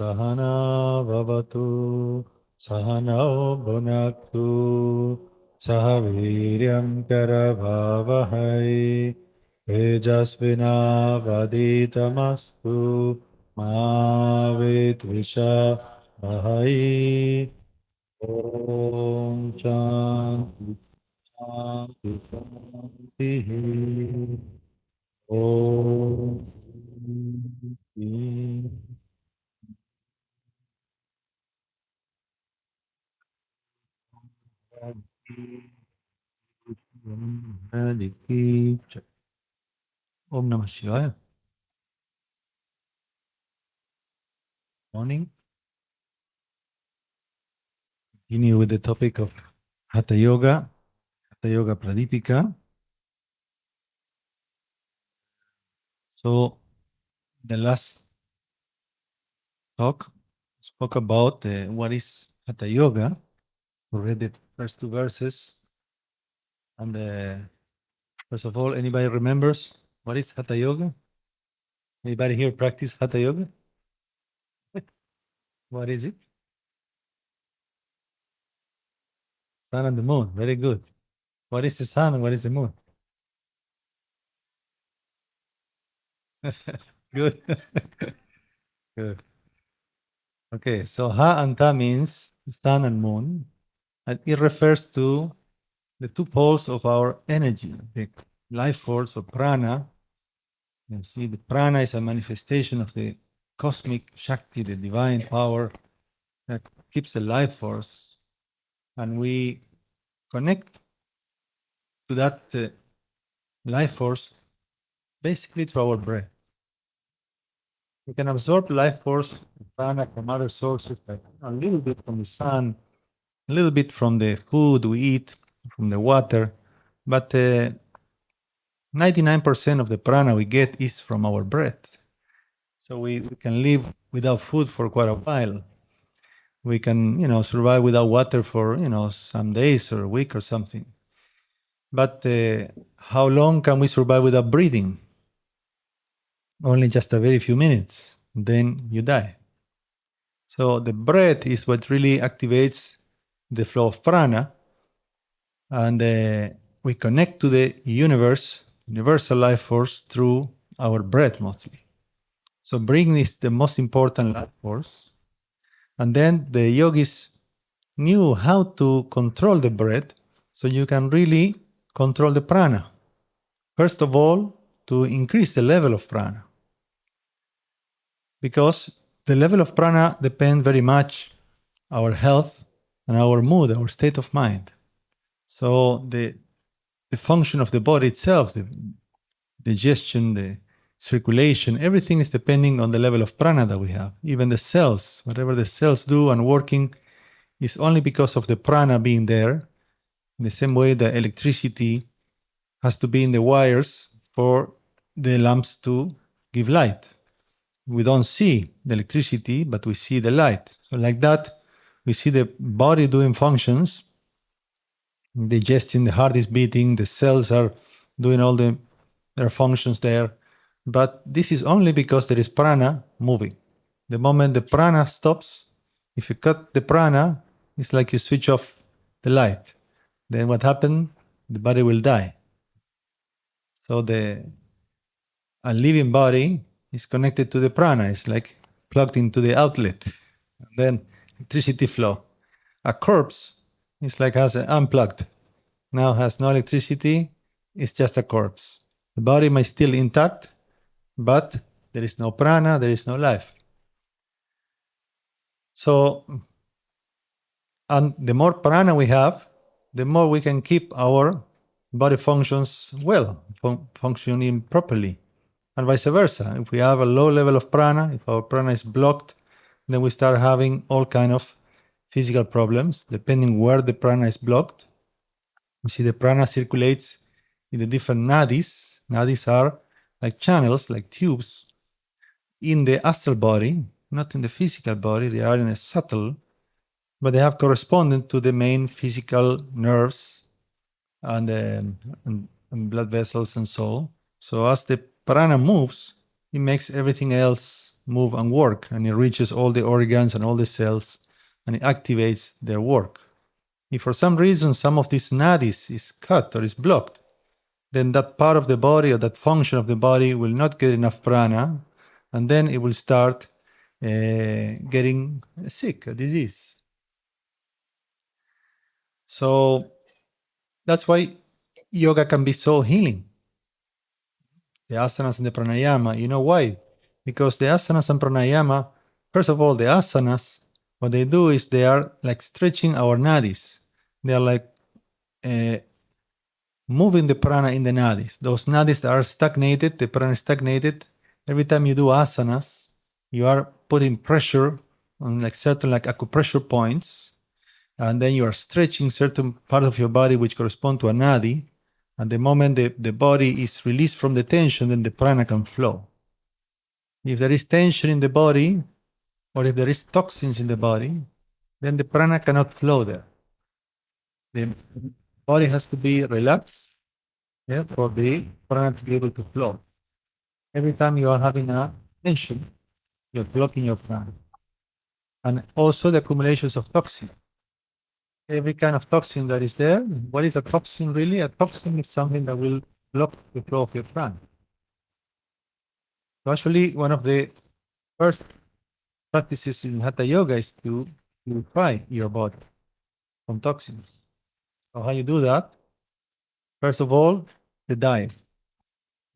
Sahana Vavatu Sahanao Bhunaktu Sahaviryam Karavavahai Tejasvina Vaditamastu Ma Vitvisha Vahai Om Shanti Shanti Shanti Om Shanti Shanti. Om Namah Shivaya. Morning. Continue with the topic of Hatha Yoga, Hatha Yoga Pradipika. So, the last talk spoke about what is Hatha Yoga. We read the first two verses. And first of all, anybody remembers what is Hatha Yoga? Anybody here practice Hatha Yoga? What is it? Sun and the moon. Very good. What is the sun and what is the moon? Good. Good. Okay, so Ha and Ta means sun and moon, and it refers to the two poles of our energy, the life force or prana. You see, the prana is a manifestation of the cosmic Shakti, the divine power that keeps the life force, and we connect to that life force basically through our breath. We can absorb life force, prana, from other sources, like a little bit from the sun, a little bit from the food we eat, from the water, but 99% of the prana we get is from our breath. So we can live without food for quite a while. We can, survive without water for, some days or a week or something. But how long can we survive without breathing? Only just a very few minutes. Then you die. So the breath is what really activates the flow of prana, and we connect to the universe, universal life force, through our breath mostly. So breathing is the most important life force. And then the yogis knew how to control the breath so you can really control the prana. First of all, to increase the level of prana. Because the level of prana depends very much our health and our mood, our state of mind. So the function of the body itself, the digestion, the circulation, everything is depending on the level of prana that we have. Even the cells, whatever the cells do and working is only because of the prana being there. In the same way the electricity has to be in the wires for the lamps to give light. We don't see the electricity, but we see the light. So like that, we see the body doing functions, digestion, the heart is beating, the cells are doing all their functions there. But this is only because there is prana moving. The moment the prana stops, if you cut the prana, it's like you switch off the light. Then what happened? The body will die. So a living body is connected to the prana. It's like plugged into the outlet. And then electricity flow. A corpse is like has unplugged. Now has no electricity. It's just a corpse. The body might still intact, but there is no prana, there is no life. So, and the more prana we have, the more we can keep our body functions well, functioning properly. And vice versa. If we have a low level of prana, if our prana is blocked, then we start having all kind of physical problems, depending where the prana is blocked. You see, the prana circulates in the different nadis. Nadis are like channels, like tubes, in the astral body, not in the physical body. They are in a subtle, but they have correspondent to the main physical nerves and blood vessels and so. So as the prana moves, it makes everything else move and work, and it reaches all the organs and all the cells, and it activates their work. If for some reason some of these nadis is cut or is blocked, then that part of the body or that function of the body will not get enough prana, and then it will start getting sick, a disease. So that's why yoga can be so healing. The asanas and the pranayama. You know why? Because the asanas and pranayama, first of all, the asanas, what they do is they are like stretching our nadis. They are like moving the prana in the nadis. Those nadis that are stagnated, the prana is stagnated. Every time you do asanas, you are putting pressure on like certain like acupressure points, and then you are stretching certain part of your body which correspond to a nadi. And the moment the body is released from the tension, then the prana can flow. If there is tension in the body, or if there is toxins in the body, then the prana cannot flow there. The body has to be relaxed, yeah, for the prana to be able to flow. Every time you are having a tension, you're blocking your prana. And also the accumulations of toxin. Every kind of toxin that is there, what is a toxin really? A toxin is something that will block the flow of your prana. So actually, one of the first practices in Hatha Yoga is to purify your body from toxins. So how you do that? First of all, the diet.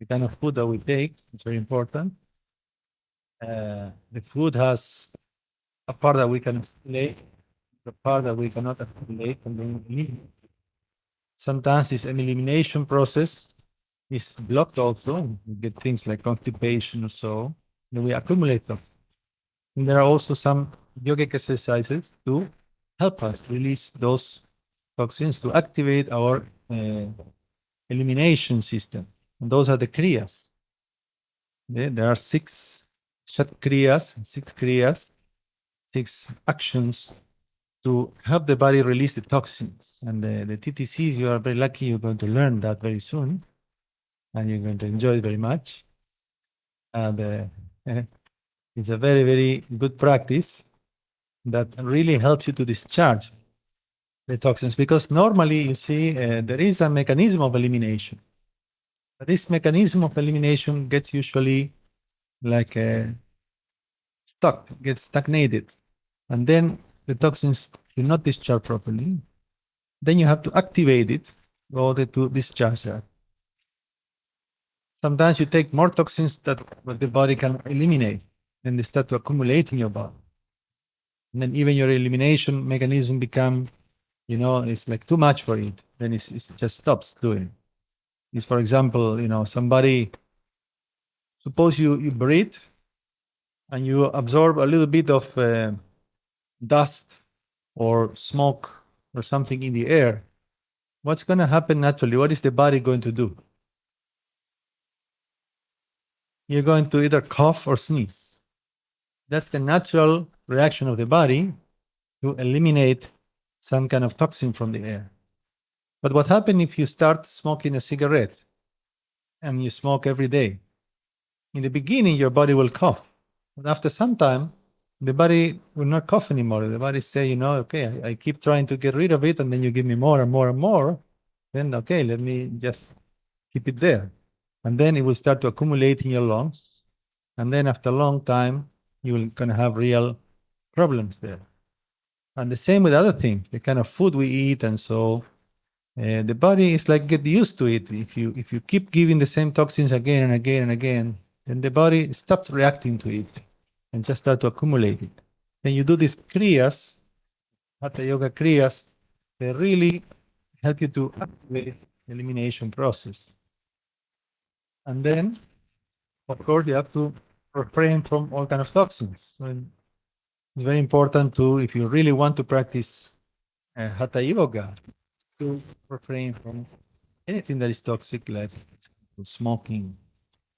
The kind of food that we take is very important. The food has a part that we can assimilate, the part that we cannot assimilate, and then eliminate. Sometimes this elimination process is blocked also. We get things like constipation or so, and we accumulate them. And there are also some yogic exercises to help us release those toxins, to activate our elimination system. And those are the kriyas. There are six kriyas, six actions to help the body release the toxins. And the TTCs, you are very lucky, you're going to learn that very soon, and you're going to enjoy it very much. And it's a very, very good practice that really helps you to discharge the toxins, because normally, you see, there is a mechanism of elimination. But this mechanism of elimination gets usually like stuck, gets stagnated, and then the toxins do not discharge properly. Then you have to activate it in order to discharge that. Sometimes you take more toxins that what the body can eliminate, and they start to accumulate in your body. And then even your elimination mechanism become, it's like too much for it. Then it just stops doing. It's, for example, somebody, suppose you breathe and you absorb a little bit of dust or smoke or something in the air. What's going to happen naturally? What is the body going to do? You're going to either cough or sneeze. That's the natural reaction of the body to eliminate some kind of toxin from the air. But what happens if you start smoking a cigarette and you smoke every day? In the beginning, your body will cough. But after some time, the body will not cough anymore. The body say, okay, I keep trying to get rid of it, and then you give me more and more and more. Then, okay, let me just keep it there. And then it will start to accumulate in your lungs. And then after a long time, you're going to have real problems there. And the same with other things, the kind of food we eat. And so the body is like get used to it. If you keep giving the same toxins again and again and again, then the body stops reacting to it and just start to accumulate it. Then you do these kriyas, Hatha Yoga kriyas, they really help you to activate the elimination process. And then, of course, you have to refrain from all kind of toxins. So it's very important to, if you really want to practice Hatha Yoga, to refrain from anything that is toxic, like smoking,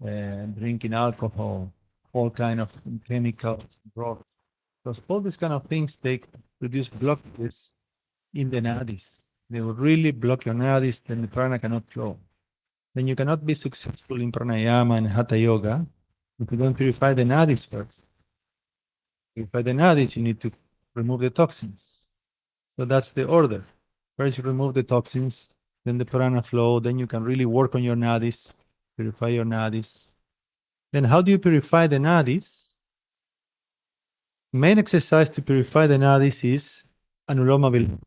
drinking alcohol, all kind of chemicals, drugs. Because all these kind of things, they produce blockages in the nadis. They will really block your nadis, then the prana cannot flow. Then you cannot be successful in pranayama and Hatha Yoga If you don't purify the nadis first, purify the nadis, you need to remove the toxins. So that's the order. First, you remove the toxins, then the prana flow, then you can really work on your nadis, purify your nadis. Then, how do you purify the nadis? Main exercise to purify the nadis is anuloma viloma,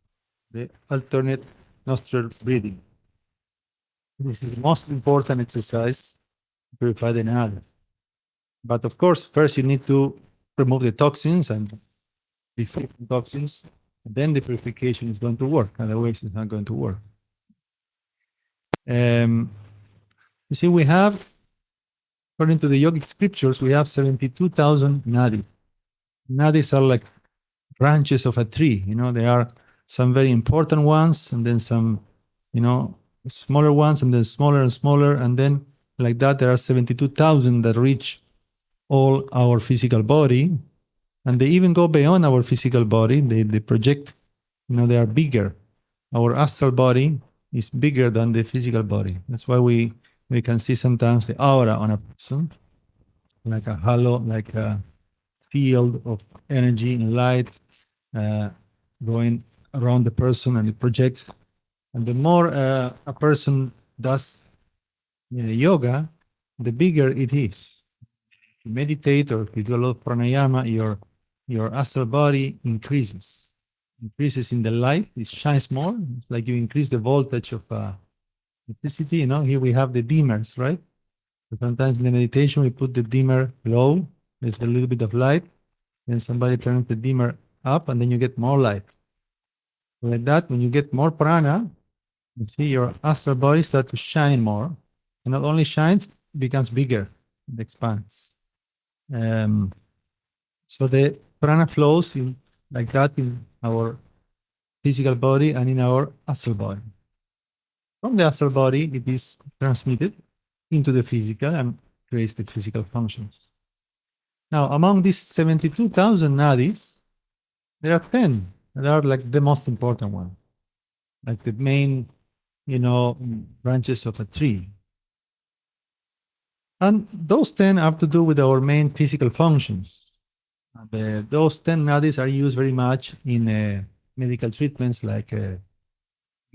the alternate nostril breathing. This is the most important exercise to purify the nadis. But of course, first you need to remove the toxins and defeat the toxins. Then the purification is going to work. Otherwise, it's not going to work. You see, we have, according to the yogic scriptures, we have 72,000 nadis. Nadis are like branches of a tree. There are some very important ones, and then some, smaller ones, and then smaller and smaller, and then like that, there are 72,000 that reach all our physical body, and they even go beyond our physical body. They project, they are bigger. Our astral body is bigger than the physical body. That's why we can see sometimes the aura on a person, like a halo, like a field of energy and light going around the person, and it projects. And the more a person does yoga, the bigger it is. If you meditate or if you do a lot of pranayama, your astral body increases in the light. It shines more. It's like you increase the voltage of electricity. Here we have the dimmers, right? So sometimes in the meditation we put the dimmer low. There's a little bit of light. Then somebody turns the dimmer up, and then you get more light. Like that, when you get more prana, you see your astral body start to shine more. And not only shines, it becomes bigger. It expands. So the prana flows like that in our physical body and in our astral body. From the astral body, it is transmitted into the physical and creates the physical functions. Now, among these 72,000 nadis, there are 10 that are like the most important ones, like the main, branches of a tree. And those 10 have to do with our main physical functions. Those 10 nadis are used very much in medical treatments like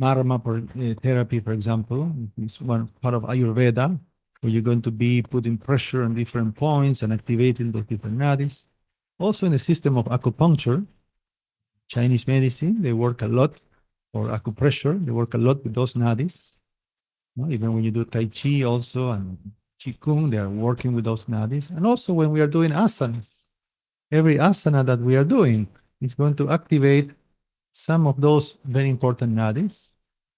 marma therapy, for example. It's one part of Ayurveda, where you're going to be putting pressure on different points and activating those different nadis. Also in the system of acupuncture, Chinese medicine, they work a lot, or acupressure, they work a lot with those nadis. Even when you do Tai Chi also and Qigong, they are working with those nadis. And also when we are doing asanas, every asana that we are doing is going to activate some of those very important nadis.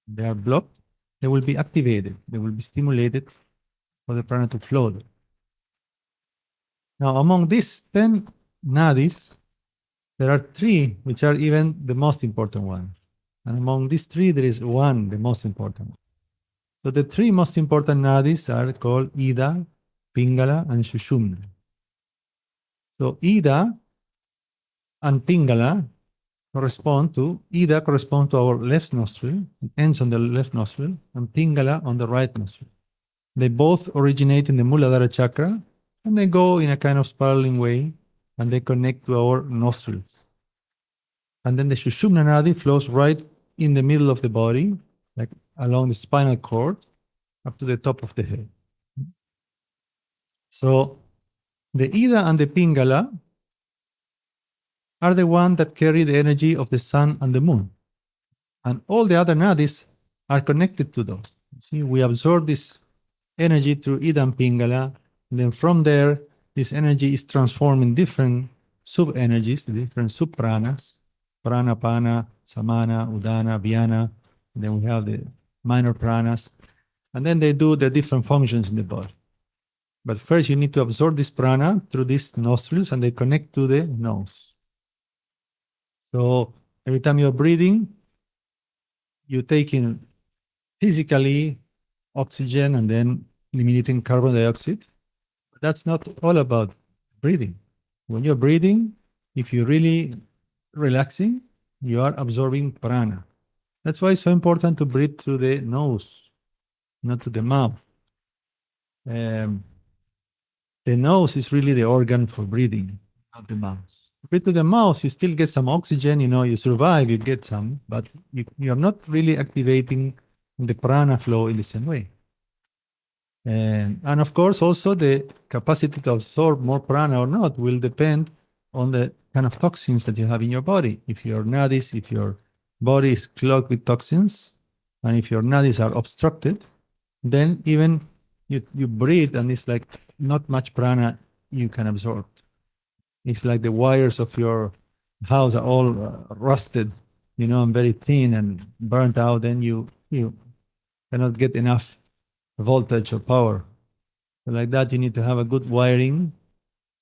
They are blocked. They will be activated. They will be stimulated for the prana to flow. Now, among these 10 nadis, there are 3 which are even the most important ones. And among these 3, there is one, the most important. So the 3 most important nadis are called Ida, Pingala, and Sushumna. So Ida and Pingala correspond to our left nostril, it ends on the left nostril, and Pingala on the right nostril. They both originate in the Muladhara chakra, and they go in a kind of spiraling way, and they connect to our nostrils. And then the Sushumna Nadi flows right in the middle of the body, like along the spinal cord, up to the top of the head. So the Ida and the Pingala are the ones that carry the energy of the sun and the moon. And all the other nadis are connected to those. See, we absorb this energy through Ida and Pingala, and then from there, this energy is transformed in different sub-energies, different sub-pranas, prana, pana, samana, udana, vyana. And then we have the minor pranas. And then they do their different functions in the body. But first, you need to absorb this prana through these nostrils, and they connect to the nose. So every time you're breathing, you take in physically oxygen and then eliminating carbon dioxide. But that's not all about breathing. When you're breathing, if you're really relaxing, you are absorbing prana. That's why it's so important to breathe through the nose, not to the mouth. The nose is really the organ for breathing, not the mouth. Breathe to the mouth, you still get some oxygen, you survive, you get some, but you're not really activating the prana flow in the same way. And of course, also the capacity to absorb more prana or not will depend on the kind of toxins that you have in your body. If your nadis, if your body is clogged with toxins, and if your nadis are obstructed, then even you breathe and it's like not much prana you can absorb. It's like the wires of your house are all rusted, and very thin and burnt out. Then you cannot get enough voltage or power. So like that, you need to have a good wiring.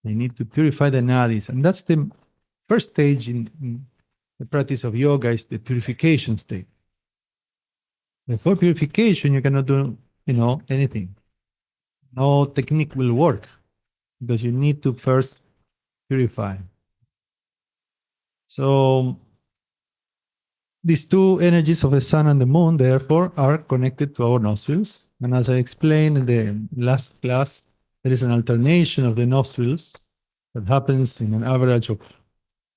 You need to purify the nadis, and that's the first stage in the practice of yoga is the purification state. Before purification, you cannot do anything. No technique will work because you need to first purify. So these two energies of the sun and the moon, therefore, are connected to our nostrils. And as I explained in the last class, there is an alternation of the nostrils that happens in an average of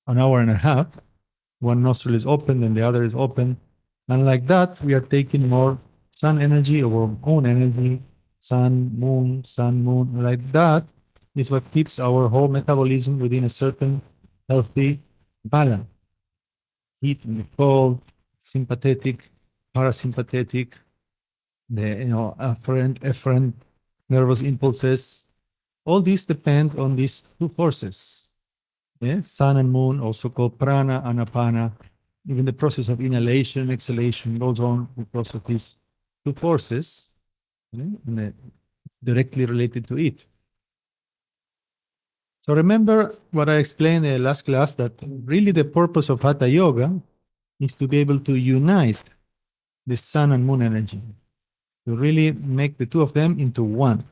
an hour and a half. One nostril is open and the other is open. And like that, we are taking more sun energy or moon energy, sun, moon, like that is what keeps our whole metabolism within a certain healthy balance. Heat and cold, sympathetic, parasympathetic, the afferent nervous impulses. All these depend on these two forces. Yeah? Sun and moon, also called prana and apana. Even the process of inhalation and exhalation goes on because of these two forces, and directly related to it. So remember what I explained in the last class, that really the purpose of Hatha Yoga is to be able to unite the sun and moon energy, to really make the two of them into one,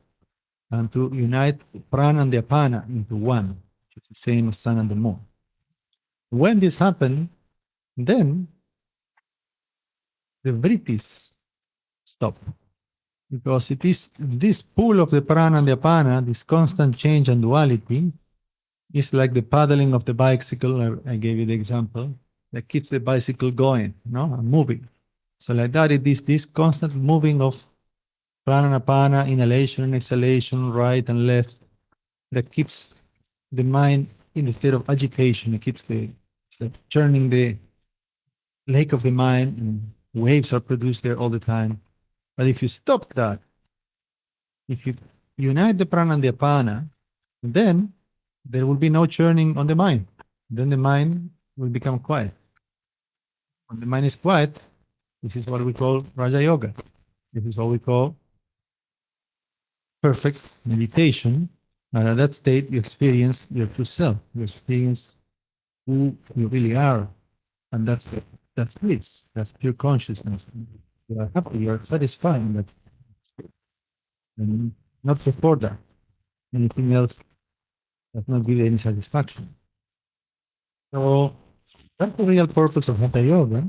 and to unite the prana and the apana into one, which is the same as sun and the moon. When this happens, then the vrittis stop. Because it is this pull of the prana and the apana, this constant change and duality, is like the paddling of the bicycle. I gave you the example that keeps the bicycle going, moving. So like that, it is this constant moving of prana and apana, inhalation and exhalation, right and left, that keeps the mind in a state of agitation. It keeps churning the lake of the mind, and waves are produced there all the time. But if you stop that, if you unite the prana and the apana, then there will be no churning on the mind. Then the mind will become quiet. When the mind is quiet, this is what we call Raja Yoga. This is what we call perfect meditation. And at that state, you experience your true self. You experience who you really are. And that's bliss. That's pure consciousness. You are happy, you are satisfied in that. And not before that. Anything else does not give you any satisfaction. So that's the real purpose of Hatha Yoga.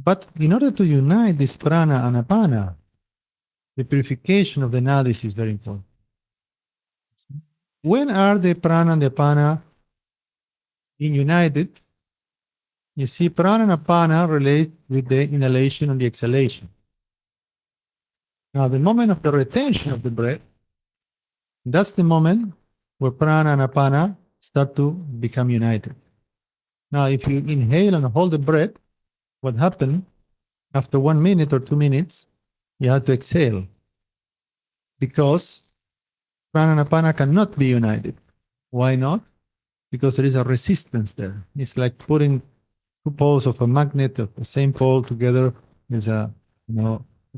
But in order to unite this prana and apana, the purification of the nadis is very important. When are the prana and the apana being united? You see, prana and apana relate with the inhalation and the exhalation. Now, the moment of the retention of the breath, that's the moment where prana and apana start to become united. Now, if you inhale and hold the breath, what happens after 1 minute or 2 minutes, you have to exhale, because prana and apana cannot be united. Why not? Because there is a resistance there. It's like putting two poles of a magnet of the same pole together. There's a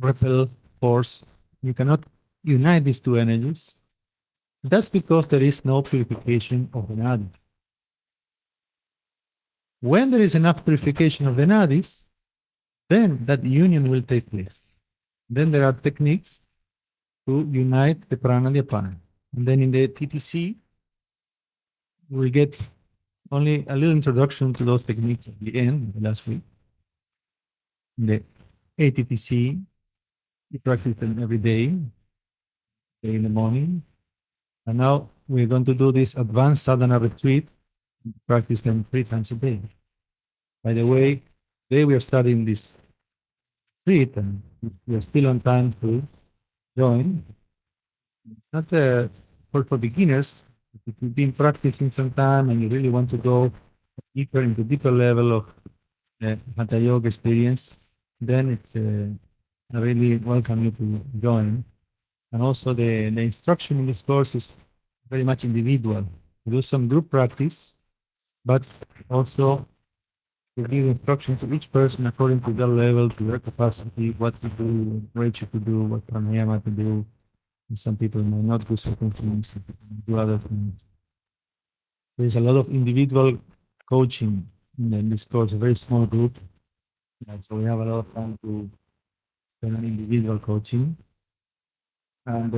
repel force. You cannot unite these two energies. That's because there is no purification of the nadis. When there is enough purification of the nadis, then that union will take place. Then there are techniques to unite the prana and the apana. And then in the TTC, we get only a little introduction to those techniques at the end, last week. In the ATTC, we practice them every day in the morning. And now we're going to do this advanced sadhana retreat, practice them 3 times a day. By the way, today we are studying this retreat, and we are still on time to join. It's not for beginners. If you've been practicing some time and you really want to go deeper into deeper level of Hatha Yoga experience, then it's I really welcome you to join. And also the instruction in this course is very much individual. We do some group practice, but also we give instruction to each person according to their level, to their capacity, what to do, what ratio to do, what pranayama to do. And some people may not do certain things, some people may do other things. There's a lot of individual coaching in this course, a very small group. So we have a lot of time to spend on individual coaching. And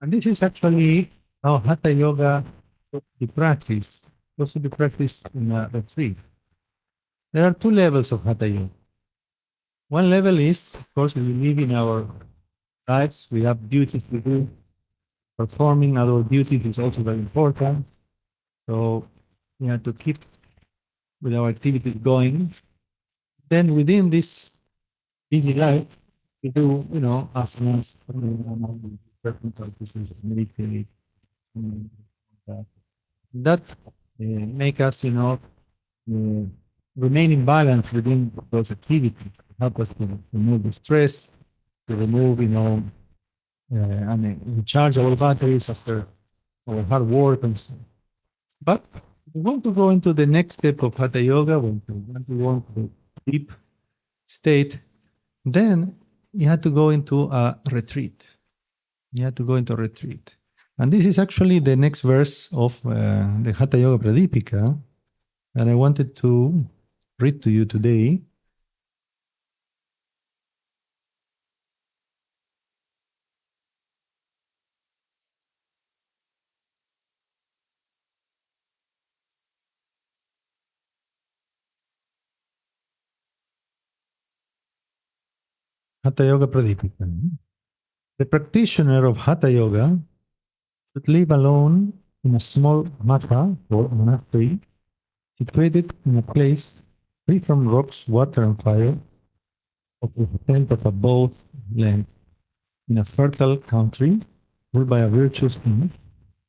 this is actually how Hatha Yoga is practiced. Also be practiced in a retreat. There are 2 levels of Hatha Yoga. One level is, of course, we live in our lives, we have duties to do. Performing our duties is also very important. So we have to keep with our activities going. Then within this busy life, we do, asanas, certain practices, meditate. That make us, remain in balance within those activities, help us to remove the stress, to remove, and recharge our batteries after our hard work and so on. But if we want to go into the next step of Hatha Yoga, when we want to go into the deep state, then you have to go into a retreat. You have to go into a retreat. And this is actually the next verse of the Hatha Yoga Pradipika that I wanted to read to you today. Hatha Yoga Pradipika. The practitioner of Hatha Yoga should live alone in a small matha or monastery situated in a place free from rocks, water, and fire, of the extent of a boat length, in a fertile country, ruled by a virtuous king,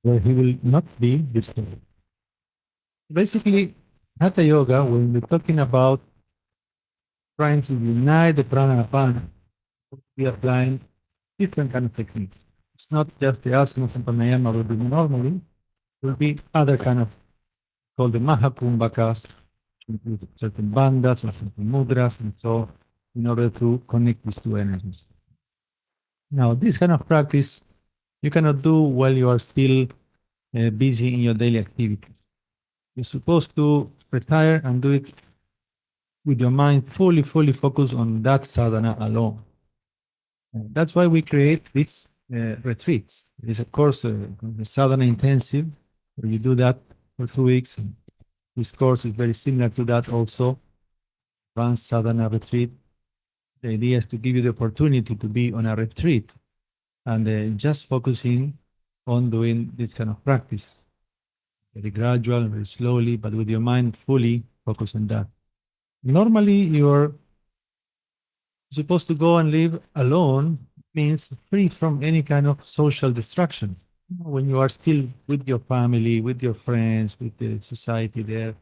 where he will not be disturbed. Basically, Hatha Yoga, when we're talking about trying to unite the prana and apana, we are applying different kind of techniques. It's not just the asanas and pranayama we do normally. There will be other kind of called the mahakumbhakas, which include certain bandhas or certain mudras, and so in order to connect these 2 energies. Now, this kind of practice you cannot do while you are still busy in your daily activities. You're supposed to retire and do it with your mind fully focused on that sadhana alone. And that's why we create these retreats. It is, of course, a sadhana intensive, where you do that for 2 weeks. And this course is very similar to that also, advanced sadhana retreat. The idea is to give you the opportunity to be on a retreat and just focusing on doing this kind of practice. Very gradual, very slowly, but with your mind fully focused on that. Normally, you're supposed to go and live alone, means free from any kind of social distraction. When you are still with your family, with your friends, with the society there,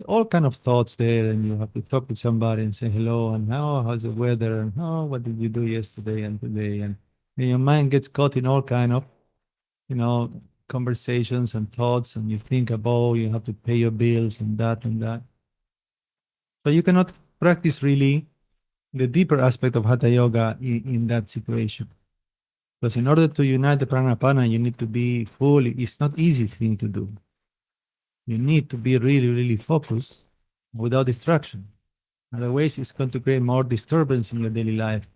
all kind of thoughts there, and you have to talk to somebody and say hello, and how's the weather, and what did you do yesterday and today, and your mind gets caught in all kind of, conversations and thoughts, and you think about you have to pay your bills and that and that. So you cannot practice really the deeper aspect of Hatha Yoga in that situation. Because in order to unite the pranapana, you need to be fully, it's not easy thing to do. You need to be really focused without distraction. Otherwise, it's going to create more disturbance in your daily life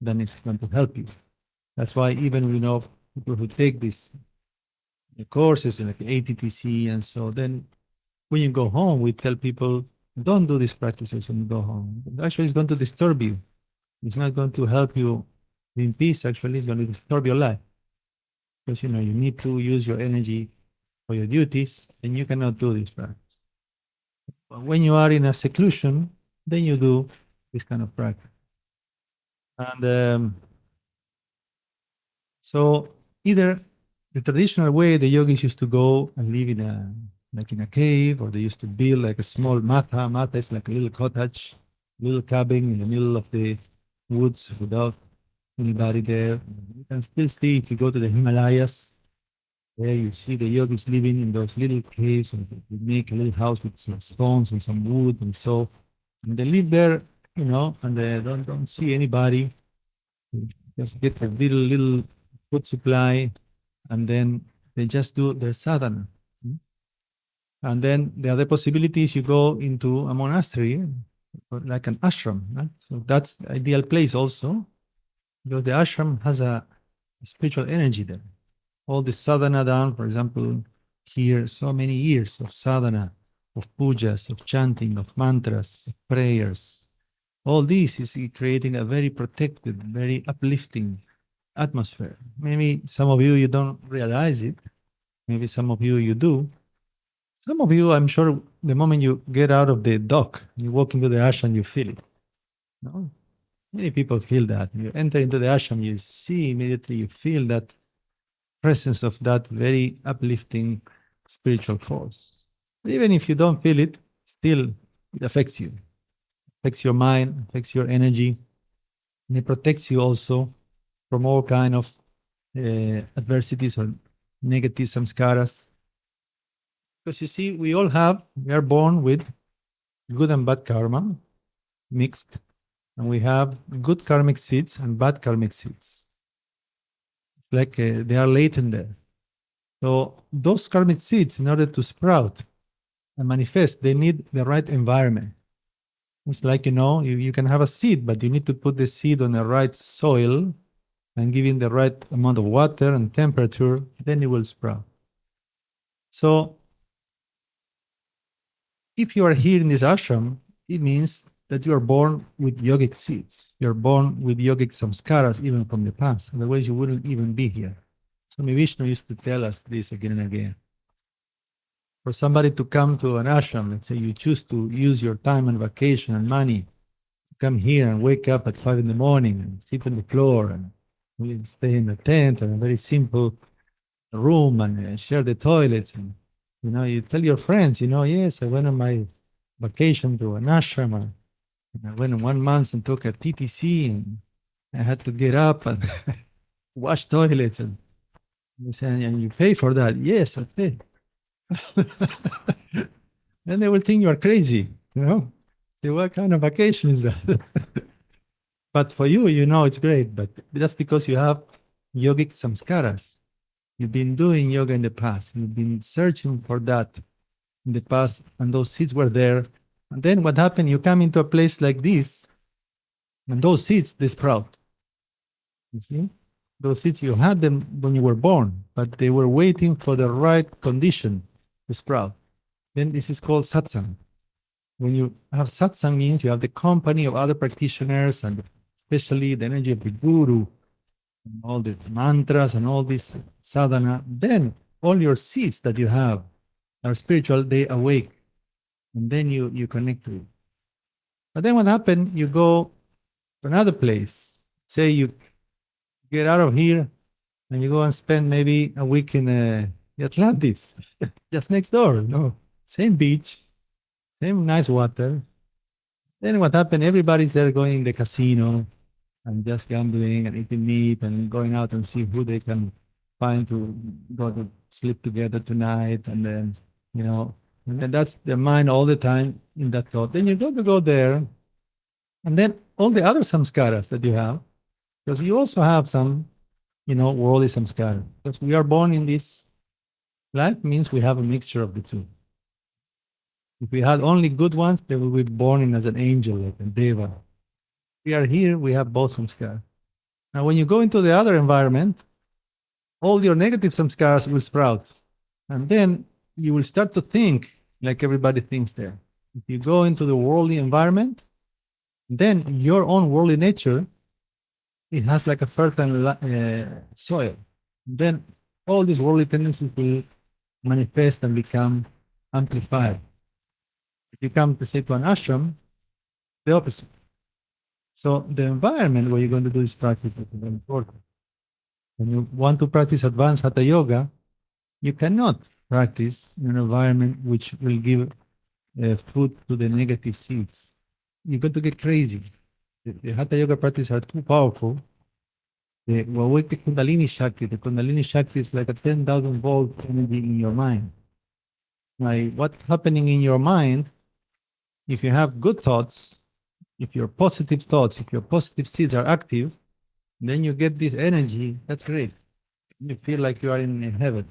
than it's going to help you. That's why even people who take these courses like ATTC and so, then when you go home, we tell people, don't do these practices when you go home. Actually, it's going to disturb you. It's not going to help you be in peace. Actually, it's going to disturb your life. because you need to use your energy for your duties, and you cannot do this practice. But when you are in a seclusion, then you do this kind of practice. And so either the traditional way the yogis used to go and live in a cave, or they used to build like a small matha. Matha is like a little cottage, little cabin in the middle of the woods without anybody there. You can still see, if you go to the Himalayas, there you see the yogis living in those little caves, and they make a little house with some stones and some wood, and so, and they live there, and they don't see anybody. Just get a little food supply, and then they just do their sadhana. And then the other possibility is you go into a monastery, or like an ashram. Right? So that's the ideal place also, because the ashram has a spiritual energy there. All the sadhana done, for example, here, so many years of sadhana, of pujas, of chanting, of mantras, of prayers. All this is creating a very protected, very uplifting atmosphere. Maybe some of you don't realize it. Maybe some of you do. Some of you, I'm sure, the moment you get out of the dock, you walk into the ashram, you feel it. No? Many people feel that. You enter into the ashram, you see immediately, you feel that presence of that very uplifting spiritual force. Even if you don't feel it, still it affects you. Affects your mind, affects your energy, and it protects you also from all kind of adversities or negative samskaras. Because you see, we are born with good and bad karma mixed, and we have good karmic seeds and bad karmic seeds. It's like they are latent there. So those karmic seeds, in order to sprout and manifest, they need the right environment. It's like, you can have a seed, but you need to put the seed on the right soil and give it the right amount of water and temperature, then it will sprout. So if you are here in this ashram, it means that you are born with yogic seeds. You're born with yogic samskaras, even from the past. Otherwise, you wouldn't even be here. Swami Vishnu used to tell us this again and again. For somebody to come to an ashram, let's say you choose to use your time and vacation and money to come here and wake up at 5 in the morning and sit on the floor and stay in a tent and a very simple room and share the toilets. And, you tell your friends, yes, I went on my vacation to an ashram, and I went in 1 month and took a TTC, and I had to get up and wash toilets. And they say, and you pay for that? Yes, I pay. Then they will think you are crazy, Say, what kind of vacation is that? But for you, it's great. But that's because you have yogic samskaras. You've been doing yoga in the past. You've been searching for that in the past, and those seeds were there. And then what happened? You come into a place like this, and those seeds, they sprout. You see? Those seeds, you had them when you were born, but they were waiting for the right condition to sprout. Then this is called satsang. When you have satsang, means you have the company of other practitioners, and especially the energy of the guru, and all the mantras and all this sadhana. Then all your seeds that you have are spiritual, they awake, and then you connect to it. But then what happened? You go to another place. Say you get out of here and you go and spend maybe a week in the Atlantis, just next door. Same beach, same nice water. Then what happened? Everybody's there going in the casino and just gambling and eating meat and going out and see who they can find to go to sleep together tonight. And then, and then that's their mind all the time in that thought. Then you got to go there. And then all the other samskaras that you have, because you also have some, worldly samskaras. Because we are born in this life means we have a mixture of the two. If we had only good ones, they will be born in as an angel, like a deva. We are here, we have both samskaras. Now, when you go into the other environment, all your negative samskaras will sprout. And then you will start to think like everybody thinks there. If you go into the worldly environment, then your own worldly nature, it has like a fertile soil. Then all these worldly tendencies will manifest and become amplified. If you come to say to an ashram, the opposite. So the environment where you're going to do this practice is very important. When you want to practice advanced Hatha Yoga, you cannot practice in an environment which will give food to the negative seeds. You're going to get crazy. The Hatha Yoga practices are too powerful. What the Kundalini Shakti is like a 10,000 volt energy in your mind. Like what's happening in your mind, if you have good thoughts, if your positive thoughts, if your positive seeds are active, then you get this energy. That's great. You feel like you are in heaven.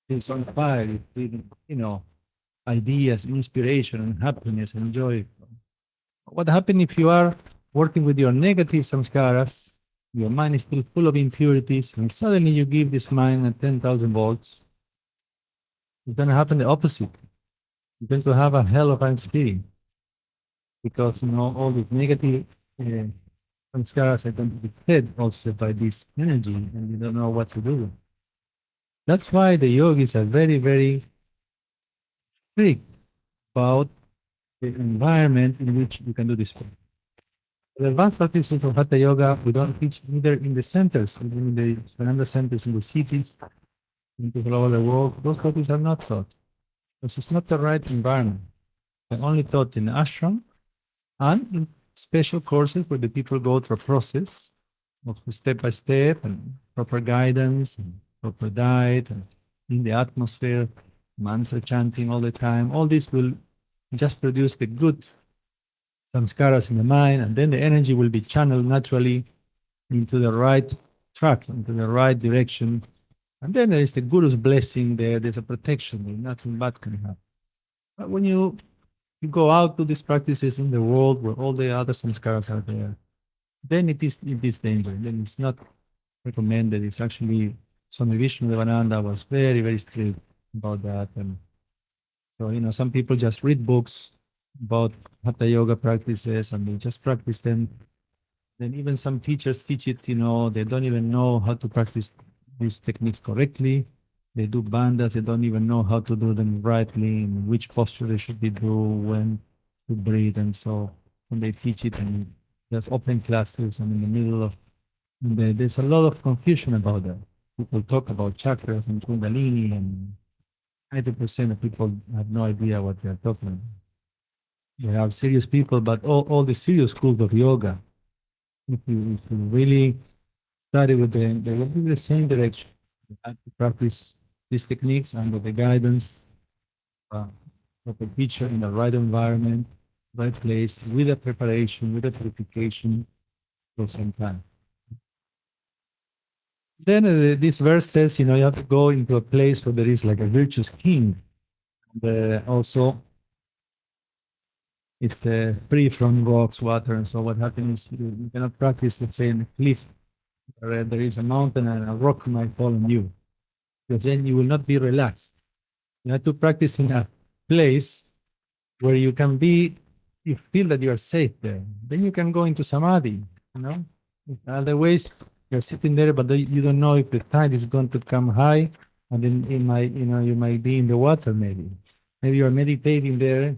It's on fire. You feel, ideas, inspiration, and happiness and joy. What happens if you are working with your negative samskaras? Your mind is still full of impurities, and suddenly you give this mind a 10,000 volts. It's going to happen the opposite. You're going to have a hell of an experience because all these negative samskaras are going to be fed also by this energy, and you don't know what to do. That's why the yogis are very, very strict about the environment in which you can do this. The advanced practices of Hatha Yoga, we don't teach either in the centers, even in the Sivananda centers in the cities, in people all over the world. Those practices are not taught because it's not the right environment. They're only taught in the ashram and in special courses where the people go through a process of step by step and proper guidance and proper diet and in the atmosphere, mantra chanting all the time. All this will just produce the good samskaras in the mind, and then the energy will be channeled naturally into the right track, into the right direction. And then there is the Guru's blessing there. There's a protection there. Nothing bad can happen. But when you go out to these practices in the world where all the other samskaras are there, then it is danger. Then it's not recommended. It's actually Swami Vishnu was very, very strict about that. And so, some people just read books about Hatha Yoga practices and they just practice them. Then even some teachers teach it, they don't even know how to practice these techniques correctly. They do bandhas, they don't even know how to do them rightly, in which posture they should be do, when to breathe. And so when they teach it and there's open classes and in the middle of, there's a lot of confusion about that. People talk about chakras and kundalini and 90% of people have no idea what they're talking about. They are serious people, but all the serious schools of yoga, if you really study with them, they will be the same direction. You have to practice these techniques under the guidance of a teacher in the right environment, right place, with a preparation, with a purification for some time. Then this verse says, you have to go into a place where there is like a virtuous king. And, also, it's free from rocks, water, and so what happens is you cannot practice, let's say, in a cliff where there is a mountain and a rock might fall on you, because then you will not be relaxed. You have to practice in a place where you feel that you are safe there. Then you can go into samadhi. Otherwise, you're sitting there, but you don't know if the tide is going to come high, and then you might be in the water maybe. Maybe you're meditating there,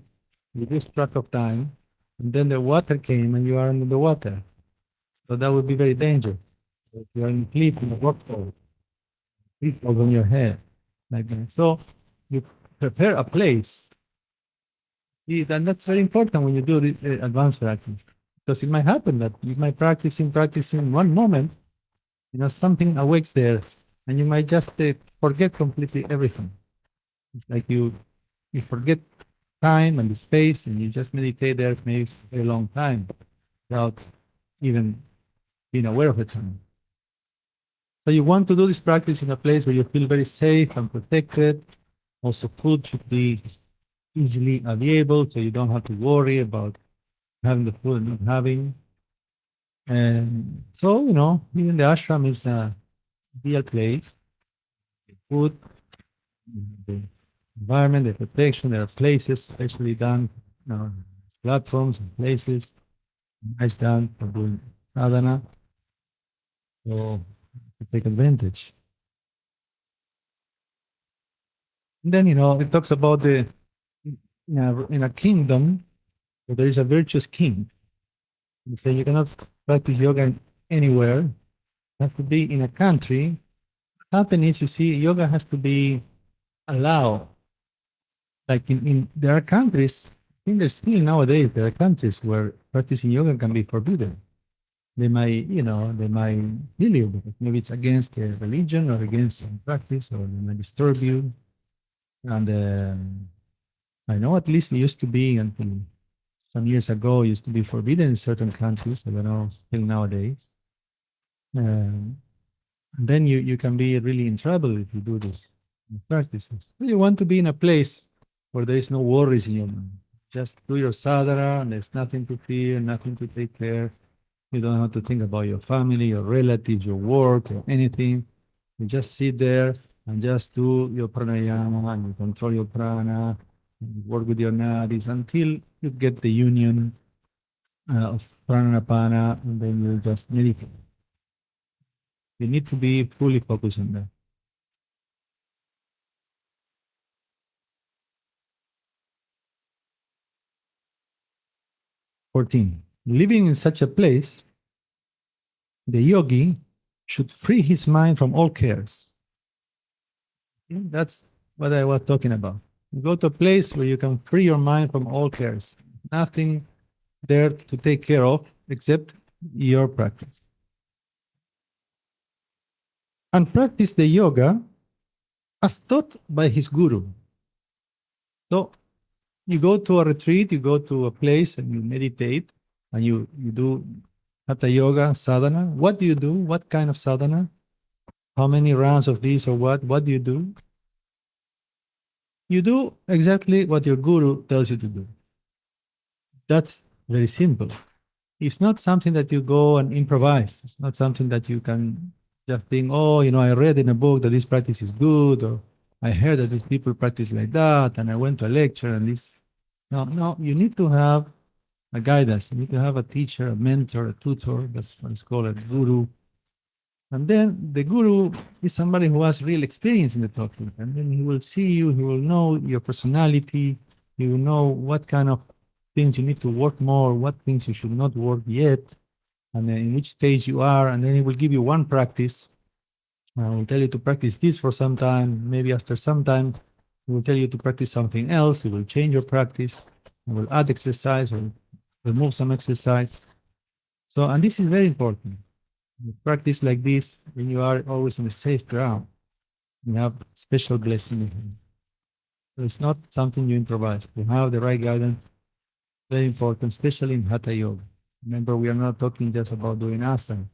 you lose track of time, and then the water came and you are under the water. So that would be very dangerous. If you are in a cliff in a waterfall, cliff falls on your head, like that. So you prepare a place. And that's very important when you do advanced practice, because it might happen that you might practicing one moment, something awakes there, and you might just forget completely everything. It's like you forget time and the space, and you just meditate there maybe for a very long time without even being aware of the time. So you want to do this practice in a place where you feel very safe and protected. Also, food should be easily available, so you don't have to worry about having the food and not having. And so, even the ashram is a real place. The food, the environment, the protection, there are places specially done, platforms and places, nice done for doing sadhana. So, to take advantage. And then, it talks about in a kingdom, where there is a virtuous king. You say you cannot practice yoga anywhere. It has to be in a country. What happens is, you see, yoga has to be allowed. Like there are countries, I think there's still nowadays, there are countries where practicing yoga can be forbidden. They might kill you because maybe it's against the religion or against some practice, or they might disturb you. And I know at least it used to be until some years ago, it used to be forbidden in certain countries. I don't know, still nowadays. Um, and then you can be really in trouble if you do this practices. You want to be in a place where there is no worries in your mind. Just do your sadhana, and there's nothing to fear, nothing to take care. You don't have to think about your family, your relatives, your work, or anything. You just sit there and just do your pranayama, and you control your prana, and you work with your nadis until you get the union of pranapana, and then you just meditate. You need to be fully focused on that. 14. Living in such a place, the yogi should free his mind from all cares. That's what I was talking about. You go to a place where you can free your mind from all cares. Nothing there to take care of except your practice. And practice the yoga as taught by his guru. So you go to a retreat, you go to a place and you meditate, and you do Hatha Yoga sadhana. What do you do? What kind of sadhana? How many rounds of this or what? What do you do? You do exactly what your guru tells you to do. That's very simple. It's not something that you go and improvise. It's not something that you can just think, oh, I read in a book that this practice is good, or I heard that these people practice like that, and I went to a lecture and this. No, no, you need to have a guidance. You need to have a teacher, a mentor, a tutor. That's what it's called, a guru. And then the guru is somebody who has real experience in the topic. And then he will see you, he will know your personality, he will know what kind of things you need to work more, what things you should not work yet, and then in which stage you are. And then he will give you one practice. I will tell you to practice this for some time. Maybe after some time, he will tell you to practice something else. He will change your practice. He will add exercise or remove some exercise. So, and this is very important. You practice like this when you are always on a safe ground. You have special blessing. So it's not something you improvise. You have the right guidance. Very important, especially in Hatha Yoga. Remember, we are not talking just about doing asana.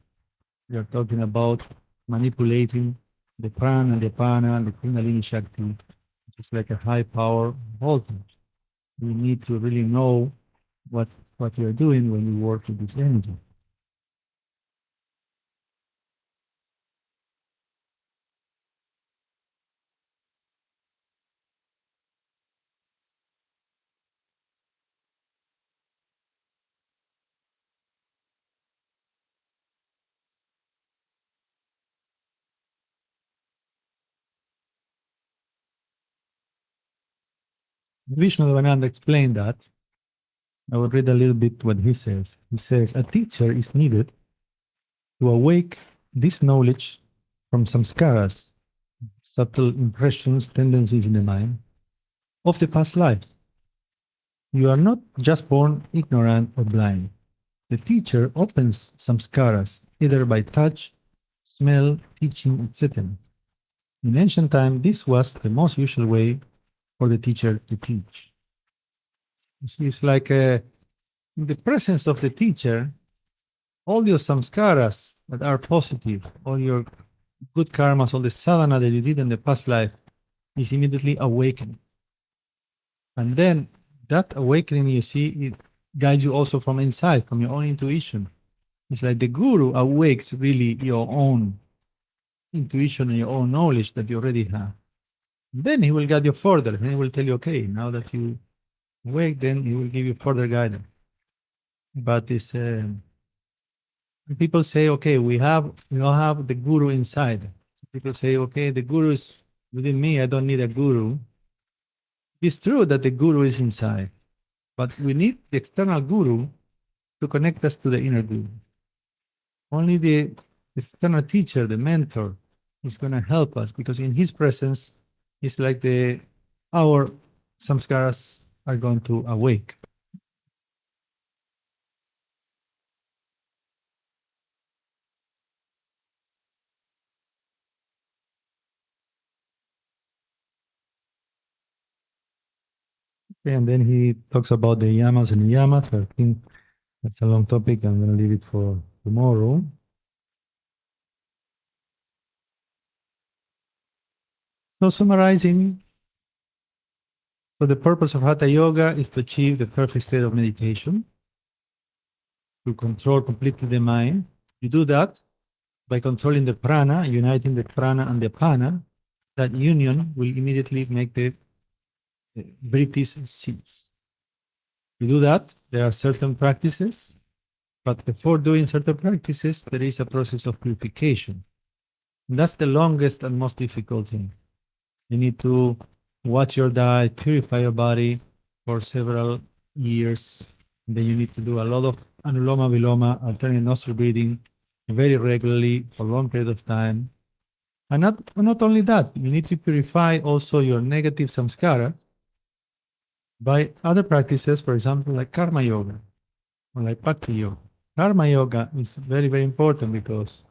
We are talking about manipulating the prana, the pana, the kundalini shakti, which is like a high power voltage. You need to really know what you're doing when you work with this energy. Vishnu explained that. I will read a little bit what he says. He says, a teacher is needed to awake this knowledge from samskaras, subtle impressions, tendencies in the mind, of the past life. You are not just born ignorant or blind. The teacher opens samskaras either by touch, smell, teaching, etc. In ancient time, this was the most usual way for the teacher to teach. It's like in the presence of the teacher, all your samskaras that are positive, all your good karmas, all the sadhana that you did in the past life is immediately awakened. And then that awakening, you see, it guides you also from inside, from your own intuition. It's like the guru awakes really your own intuition and your own knowledge that you already have. Then he will guide you further. Then he will tell you, okay, now that you awake, then he will give you further guidance. But this people say, okay, we all have the guru inside. People say, okay, the guru is within me. I don't need a guru. It's true that the guru is inside, but we need the external guru to connect us to the inner guru. Only the external teacher, the mentor, is going to help us, because in his presence, it's like our samskaras are going to awake. And then he talks about the yamas and niyamas. I think that's a long topic. I'm going to leave it for tomorrow. So summarizing, so the purpose of Hatha Yoga is to achieve the perfect state of meditation, to control completely the mind. You do that by controlling the prana, uniting the prana and the apana. That union will immediately make the vrittis cease. To do that, there are certain practices, but before doing certain practices, there is a process of purification. And that's the longest and most difficult thing. You need to watch your diet, purify your body for several years. And then you need to do a lot of anuloma viloma, alternate nostril breathing, very regularly for a long period of time. And not only that, you need to purify also your negative samskara by other practices, for example, like karma yoga or like bhakti yoga. Karma yoga is very, very important because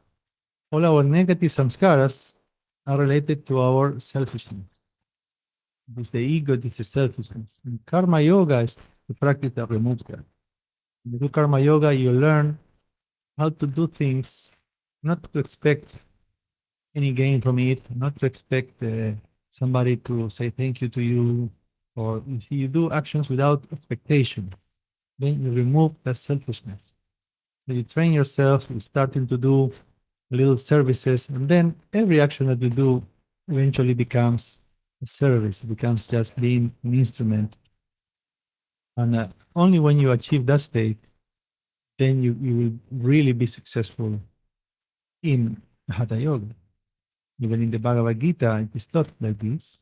all our negative samskaras are related to our selfishness. It's the ego, it's the selfishness. And karma yoga is the practice that removes that. When you do karma yoga, you learn how to do things, not to expect any gain from it, not to expect somebody to say thank you to you, or if you do actions without expectation, then you remove that selfishness. So you train yourself, you starting to do little services, and then every action that you do eventually becomes a service, it becomes just being an instrument. And only when you achieve that state, then you will really be successful in Hatha Yoga. Even in the Bhagavad Gita, it is taught like this.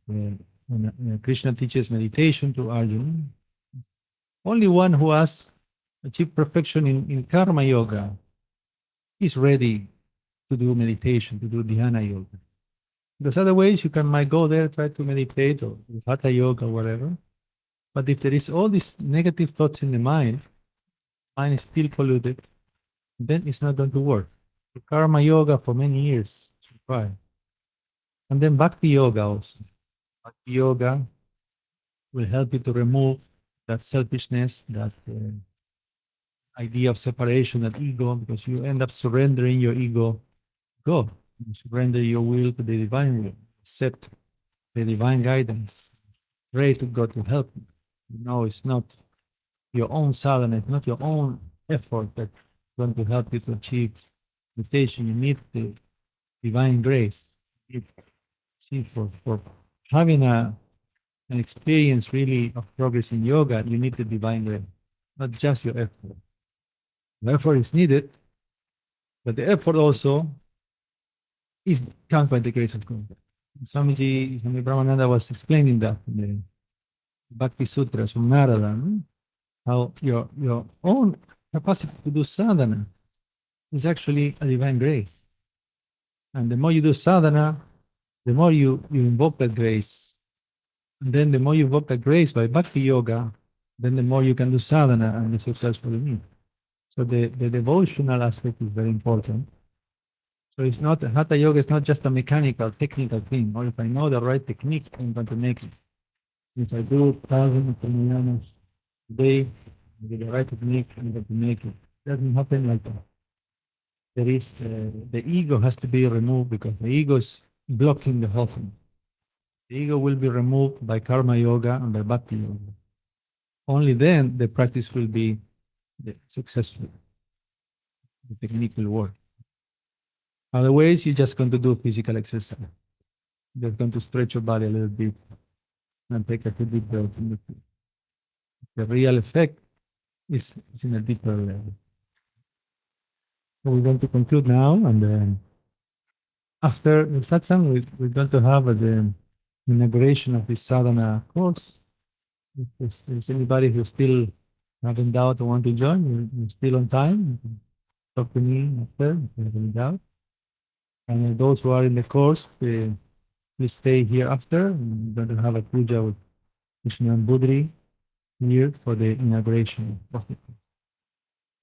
When Krishna teaches meditation to Arjuna, only one who has achieved perfection in Karma Yoga is ready to do meditation, to do Dhyana Yoga. Because otherwise, you might go there, try to meditate or Hatha Yoga, whatever. But if there is all these negative thoughts in the mind is still polluted, then it's not going to work. Karma Yoga for many years is required. And then Bhakti Yoga also. Bhakti Yoga will help you to remove that selfishness, that idea of separation, that ego, because you end up surrendering your ego. God, you surrender your will to the divine will, accept the divine guidance, pray to God to help you. You know, it's not your own sadhana, it's not your own effort that's going to help you to achieve meditation. You need the divine grace. See, for having an experience really of progress in yoga, you need the divine grace, not just your effort. The effort is needed, but the effort also is comes by the grace of God. Swami Brahmananda was explaining that in the Bhakti Sutras from Narada, how your own capacity to do sadhana is actually a divine grace. And the more you do sadhana, the more you invoke that grace. And then the more you invoke that grace by Bhakti Yoga, then the more you can do sadhana and be successful in it. So the devotional aspect is very important. So it's not, Hatha Yoga is not just a mechanical, technical thing. Or if I know the right technique, I'm going to make it. If I do thousands of pranayamas a day, with the right technique, I'm going to make it. It doesn't happen like that. There is, the ego has to be removed because the ego is blocking the whole thing. The ego will be removed by karma yoga and by bhakti yoga. Only then the practice will be successful. The technique will work. Otherwise, you're just going to do physical exercise. You're going to stretch your body a little bit and take a few deep breaths. The real effect is in a deeper level. So we're going to conclude now, and then after the satsang, we're going to have inauguration of this sadhana course. If there's anybody who's still having doubt or want to join, you're still on time. You can talk to me after if you have any doubt. And those who are in the course, please stay here after. We're going to have a puja with Krishna and Budri here for the inauguration of the course.